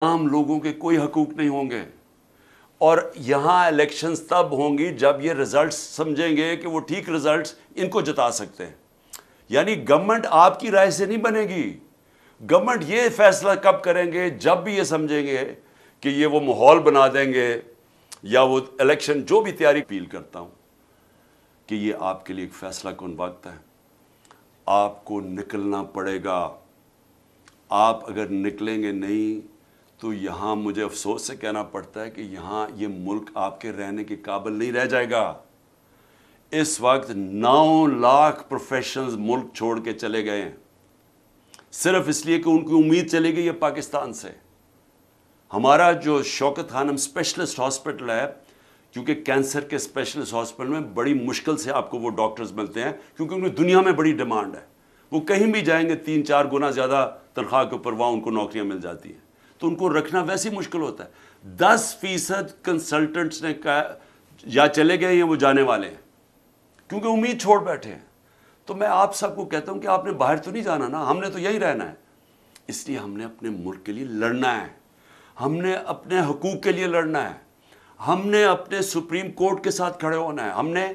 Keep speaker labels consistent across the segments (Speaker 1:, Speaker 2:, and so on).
Speaker 1: आम लोगों के कोई हकूक नहीं होंगे। और यहाँ इलेक्शंस तब होंगी जब ये रिजल्ट्स समझेंगे कि वो ठीक रिजल्ट्स इनको जिता सकते हैं। यानी गवर्नमेंट आपकी राय से नहीं बनेगी। गवर्नमेंट ये फैसला कब करेंगे जब भी ये समझेंगे कि ये वो माहौल बना देंगे या वो इलेक्शन जो भी तैयारी। अपील करता हूँ कि ये आपके लिए एक फैसला कौन वक्त है, आपको निकलना पड़ेगा। आप अगर निकलेंगे नहीं तो यहाँ मुझे अफसोस से कहना पड़ता है कि यहाँ ये मुल्क आपके रहने के काबिल नहीं रह जाएगा। इस वक्त 9 लाख प्रोफेशनल्स मुल्क छोड़ के चले गए हैं सिर्फ इसलिए कि उनकी उम्मीद चली गई है पाकिस्तान से। हमारा जो शौकत खानम स्पेशलिस्ट हॉस्पिटल है, क्योंकि कैंसर के स्पेशलिस्ट हॉस्पिटल में बड़ी मुश्किल से आपको वो डॉक्टर्स मिलते हैं, क्योंकि उनकी दुनिया में बड़ी डिमांड है। वो कहीं भी जाएंगे 3-4 गुना ज़्यादा तनख्वाह के ऊपर वहाँ उनको नौकरियाँ मिल जाती हैं, तो उनको रखना वैसे ही मुश्किल होता है। 10% कंसल्टेंट्स ने कहा या चले गए या वो जाने वाले हैं, क्योंकि उम्मीद छोड़ बैठे हैं। तो मैं आप सबको कहता हूँ कि आपने बाहर तो नहीं जाना ना, हमने तो यही रहना है। इसलिए हमने अपने मुल्क के लिए लड़ना है, हमने अपने हकूक़ के लिए लड़ना है, हमने अपने सुप्रीम कोर्ट के साथ खड़े होना है, हमने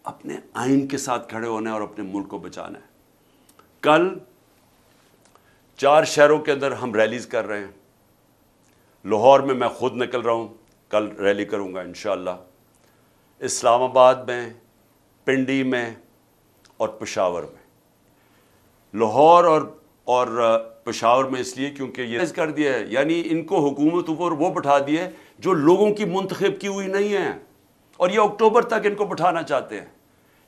Speaker 1: अपने आइन के साथ खड़े होना है और अपने मुल्क को बचाना है। कल 4 शहरों के अंदर हम रैलीज कर रहे हैं। लाहौर में मैं खुद निकल रहा हूँ, कल रैली करूँगा इंशाअल्लाह। इस्लामाबाद में, पिंडी में और पेशावर में। लाहौर और पेशावर में इसलिए क्योंकि ये कर दिया है, यानी इनको हुकूमत ऊपर वो बैठा दिए जो लोगों की मुंतखब की हुई नहीं है, और ये अक्टूबर तक इनको बैठाना चाहते हैं।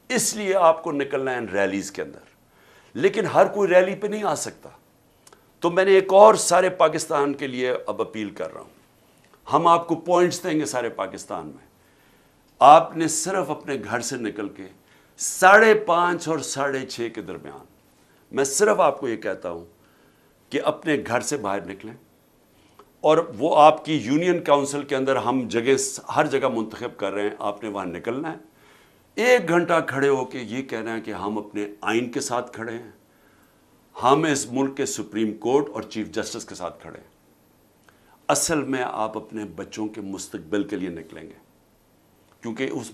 Speaker 1: इसलिए आपको निकलना है रैलीज के अंदर, लेकिन हर कोई रैली पे नहीं आ सकता। तो मैंने एक और सारे पाकिस्तान के लिए अब अपील कर रहा हूँ। हम आपको पॉइंट्स देंगे सारे पाकिस्तान में। आपने सिर्फ अपने घर से निकल के 5:30 और 6:30 के दरमियान, मैं सिर्फ आपको ये कहता हूँ कि अपने घर से बाहर निकलें, और वो आपकी यूनियन काउंसिल के अंदर हम हर जगह मुंतखब कर रहे हैं, आपने वहाँ निकलना है। 1 घंटा खड़े होकर ये कहना है कि हम अपने आइन के साथ खड़े हैं, हम इस मुल्क के सुप्रीम कोर्ट और चीफ जस्टिस के साथ खड़े हैं। असल में आप अपने बच्चों के मुस्तकबिल के लिए निकलेंगे, क्योंकि उस